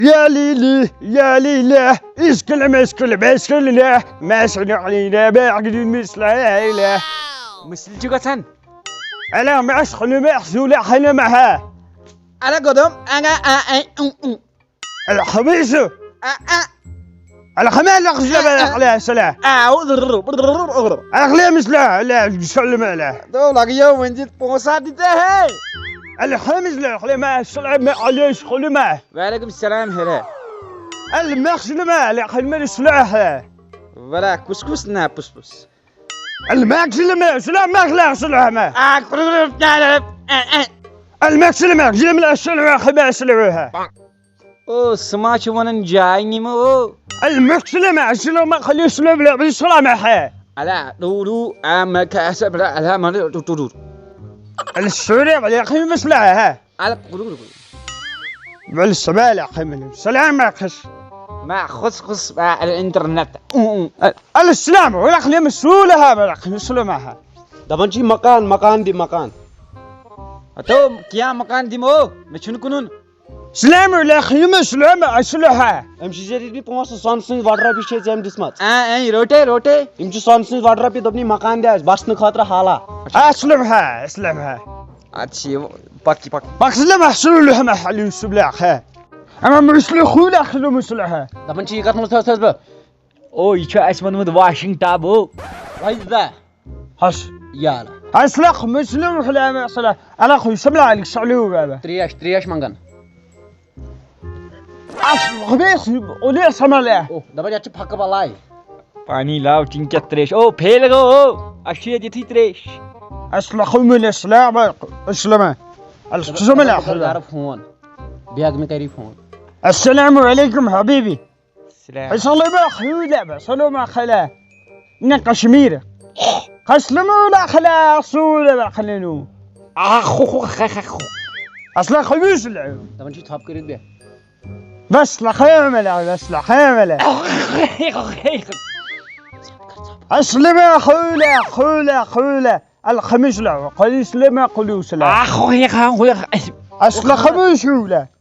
يا ليلي يا ليلى اسكل ما سنع علينا باعقدين مثل عيلة مثل جوجتان أنا ما أسخن ما أحزول حنا معها أنا قدام أنا الخبيث الخمال أخزب على سلا أخلي مثله لا سلم له تو lagi yo menjit pengusaha di teh. الخمس لا أخلي ما سلم عليه خلي ما Waalaikumsalam hele. المخزن ما لا خلي ما سلاه Wala kuskus na pus. المخزن ما سلام ما خلا سلاه ما المخزن ما جل من السلوى خبا سلوها Oh semacu manan jai ni mo. المخزن ما سلام ما خلي سلام لا بالسلام حا Ala dulu ama kasab la ala mana tu. السوري يا أخي مسلعها Ala dulu. بالسبال يا أخي من السلام ما خش Ma khus على الانترنت. السلام ولا أخلي مسؤولة هذا يا أخي مسلمها دبنشي مكان دي مكان Atau kia makan di mo. Mechun kunun. سلام ولا أخي مسلم أسلحها امشي جديد بي پونس سونسن وادرا بي شي زم دسمت Rote. امشي سونسن وادرا بي دبني مكان داس بسن خاطر حالا أسلمها Aci paki. بقسلمها سلوها ما حلو سبلاخها أما مسلو خولا أخلو مسلحها دبنشي كات مستس ب Oh icha asmanmud washing tab o. وايدا هش يالا أسلخ مسلم وحلا ما أسلح أنا أخوي سبلا عليك سعلو بابا ترياش منغن أسلخ بيخ وليه سملا او دبا جاچ پھک بلاي Pani lau tingkat tresh. Oh fail go. Ashi di tresh. أسلخ من الإسلام أسلمه السلام يار فون بياغ مي كري فون السلام عليكم حبيبي Salam. صلي ما خيولة بصلوا ما خلا إن كشمير قسلموا لا خلا صولة ما خلينو Akhu. أصلا خبيث العيون دبنشي ثاپ كريت بي بس لخيملة أسلم خولة الخميس لا قليس لما قلوس لا أصلا خميس ولا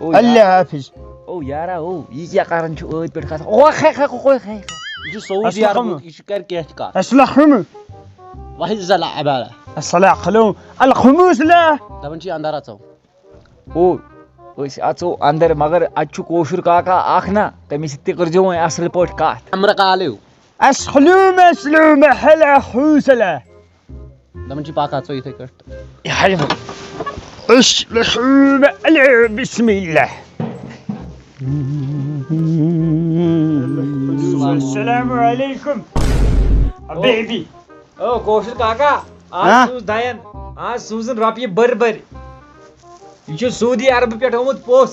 Oh اللي حافظ Oh yara oh. Iya karan cu oit berkata. Oh khek. يجي سعودي عرب يجي كر كيت كا أصلا خمو واحد زلا عباله الصلاة خلو الخموس لا دبنشي اندارا ثو Oh. Ois atso andar magar achu koshur kaka akhna. Tami sitte karjo hai asal pot kat. امر قالو مسلومة حلا خوسلة دبنشي باكا ثو يته كرت Ya halim. مسلومة بسم الله السلام عليكم حبيبي Oh koshur kaka. Ha? Suz dayan. Suzun rapi bar. Ichu Saudi Arab pe thomut pos.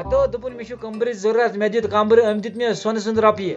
Ato dupun mishu kambri zurat medit kambri amdit me son rapi.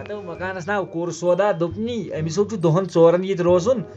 Ato makanas na kur soda dupni emisu tu dohon soran yit rozun.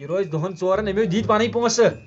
Yerois dohon soran emi dit pani pos.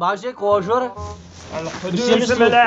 باشه کوشور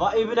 وابن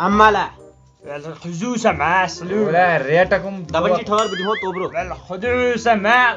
املا الخزوسة مع سلومة Wala reta kum دبنشي ثور بديمو Toburu الخدوسة مع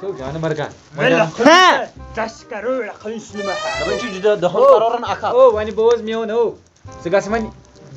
to jan mar ka. الخدوسة تسكروا الخدوسة محا دبنشي جدا دهن قرارن اخا Oh wani boz mion ho. Segas man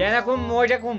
Yana kum moja kum.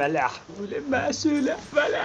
ملح ولا مسؤولة ملح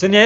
Sene.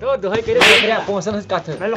To dohai kere chakra ponsan has kath.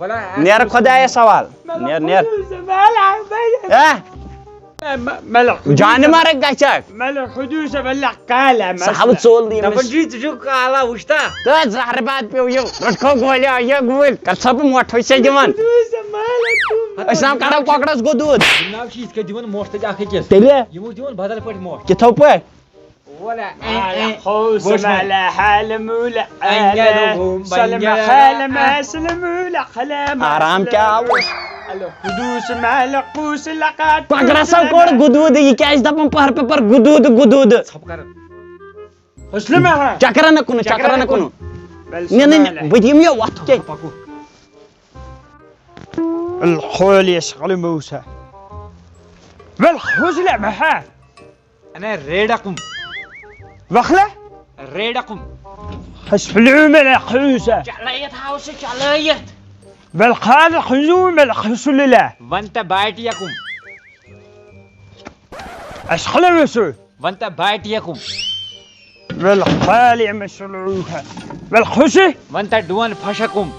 ولا نير خدايا سوال نير ملك جان Mark گچك ملك حدوث بلع قالة صاحب صول دي دپن چھی ژٕ چھُکھ کالا وٕچھتا تو زہر بات پیو یو رٹکو گولیا یہ گول کر سب موٹھ سے دِوان اسلام کڑو کۄکرس گو دود جناب چھِ یِتھ کٔنۍ دِوان موش تہِ اکھ أکِس تیٚلہِ یِمو چھِ دِوان بدل پٲٹھۍ موش کِتھو پٲٹھۍ ولا خوص ملا حالم ولا أنجلهم سلم بنجلة. خالم اسلم ولا خلام آرام کیا آو الحدوث مال قوس لقات کۄکرس کوٚر گُدوٗد یہِ کیازِ دپان پہر پیپر گُدوٗد گُدوٗد ژھۄپ کر اسلمها چکرن کُن نہِ بہٕ دِمہٕ یہِ وتھ کیٛاہ پکو الخول يشغل موسى والخزلة محا انا ريدكم وخلة ريدكم حسب العمل خلوسة چلایت هاوس چلایت بالخال خزوم الخسل له وانت بايتيكم أشغل مسو وانت بايتيكم بالخال مشروعها بالخسي وانت دوان فشكم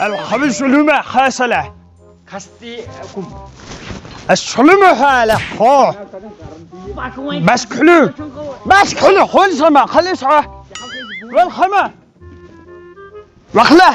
الخبز لما خاسلة خستيكم أشغلمها لخو بس كلو خلص ما خلصها والخمة وخلة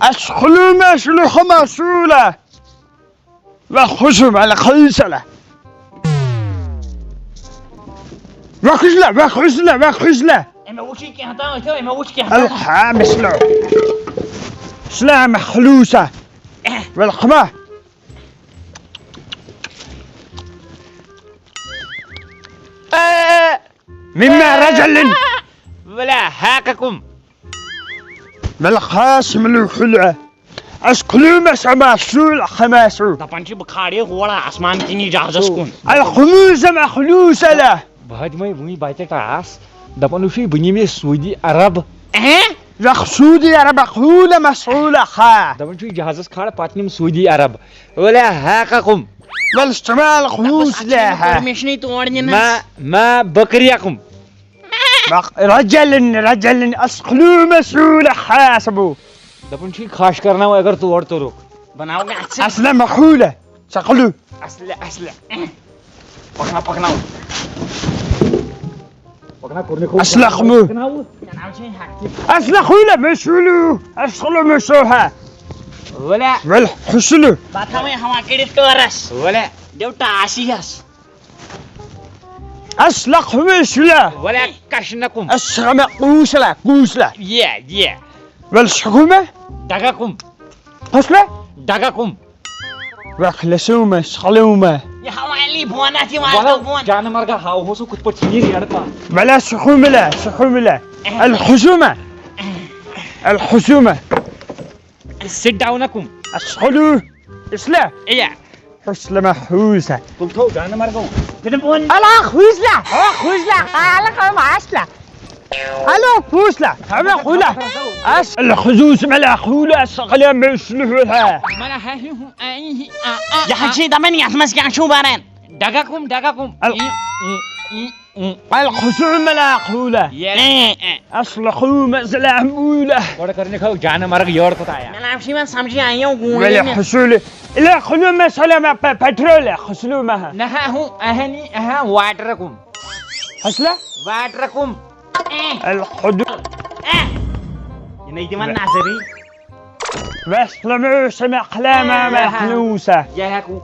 أشغل ما شلو خماسولة وخشم على خلصلة وخزلة اما وشي كي هتا تو اما وش كي هتا الخامس لو سلام خلوصة والخمة مما رجل ولا هاككم بالخاسم الخلعة أشكلوا مسعما سول خماسو دپان چھِ بہٕ کھالہٕ یہِ ہور آسمان کِنی جہازس کُن الخموس مخلوصة له بہت مے وٕنی بچہِ ٹاس دپان وٕچھِ بہٕ نِمہٕ یہِ سعودی عرب رخصودي عرب خولة مسعولة خا دپان چھُ یہِ جہازس کھال پتہٕ نِم سعودی عرب ولا هاككم والاشتمال خموس لها پرمشنٕے تور ما بكريكم رجل أشكلوا مسعولة حاسبوا دپان چھُ یہِ خاش کرناو اگر تور توٚرُکھ بناو گژھِ أسلم مخولة شغلوا اصل پکناو كورنيكو أسلخمو أسلخولة مسعولو أشغلوا مسعوها ولا والحسلو بہٕ تھاوَے ہوا کٔڑِتھ ٹٲرس ولا دِو ٹاس یِیَس أسلخ مسعولة ولا كشنكم أسغم قوسلة يا والشغومة دغكم حسلة دغكم وخلسومة شغلومة یہِ حوالی بۄن اَتھ یِوان بۄن جان مرگا هاو ہوسو كنت پٹ سنير يارتا ولا شخوملة الحزومة sit downكم الشغلو إسلا يا حسلة محوسة تلتو جان مرگا ألا خوزلة ألا معسلة ألا خوزلة ألا خولة الخزوس ملا خولة شغلة مسلوها مانا هاهم یہِ حظ چھِ دپان یتھ منٛز کیٛاہ چھُو بَران دغكم الخزوم ملا خولة أصلخو مزلامولة گۄڈٕ کرنہِ کھو جان مرگ یور کوٚت آیا مےٚ نام چھِ یِوان سمجھی آیو ولا گوٗلۍ حصول لا خلو مسألة ما بترول خسلومها نها هو اهني اها واتركم حصلة واتركم الحدود یہِ نَے دِوان نظرٕے بس لمعوس مقلامة محلوسة ياكو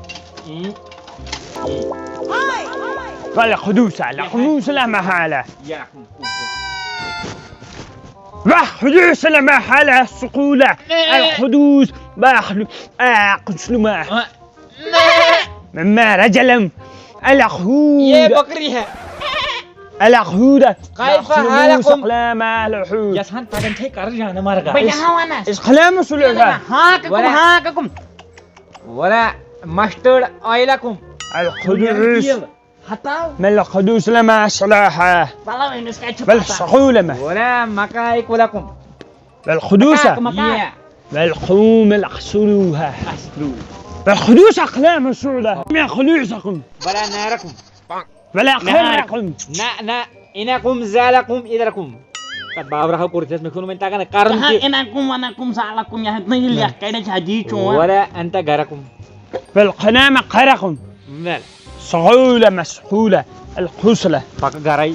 ولا خدوسة لا خدوسة لا محالة ياكو حدوث لا محالة السقولة الحدوث باخلو قسلو ما مما رجلم يا الأخهود بكريها الأخهودة كيف حالكم؟ مقلامة الحود يسهن تاگن تھے کر جان مرگا بہٕ ہاوانس إسقلام سلوها ہاککم ولا ماسترد اويلكم الحدوث هتاو من الحدوث لما صلاحة پلو أمِس کَتہِ چھُ بل پتہ؟ سقولة ولا مكايك لكم بالخدوسة يا بالخوم الأخسلوها بالخدوس أقلام سودة من خلوصكم ولا ناركم ولا أقلامكم نا income زالكم اذركم Babraha kurces me kuno mentagana karun Tahan ki. enakum manakum salakum ya hatna yilyak kayda haji chon. Wala anta garakum. في القنامة قرق Mel. سهولة مسحولة الخسلة Pak garai.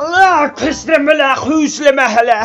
لا خسلة ملا خسلة مهلا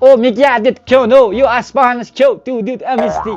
O me kya dit kyo no yo aspahanas kyo tu dit amisti.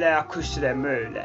لا خسلة ملا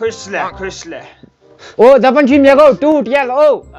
خسلة خسلة O dapan chi me go tut yal o.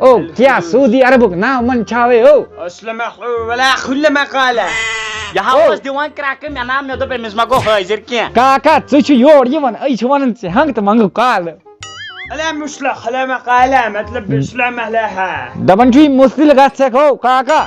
O kya Saudi Arabuk na man chawe o. أسلم ولا خل مقالة Yaha was diwan krakem ya nam me do pe misma go hazir kya. Kaka tu chu yor yiman ai chuan se hang ta mang kal. لا مسلخ لا مقالة ما تلبس لا مهلها Dapan chi mustil gat se ko kaka.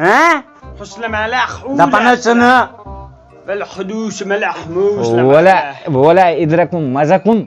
Ha? خسلة Mallah Dapana chana. بالحدوش ملحموش ولا idrakum mazakum.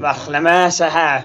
بخلة ما سها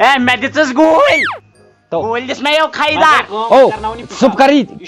Eh meditas gul. To. Gul dis mayo khaida. Oh, soup curry.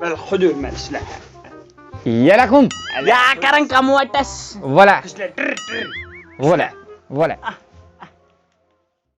بالحدود ملسلة Yalakum. Ya karang kamu atas. Wala. خسلة تر Wala.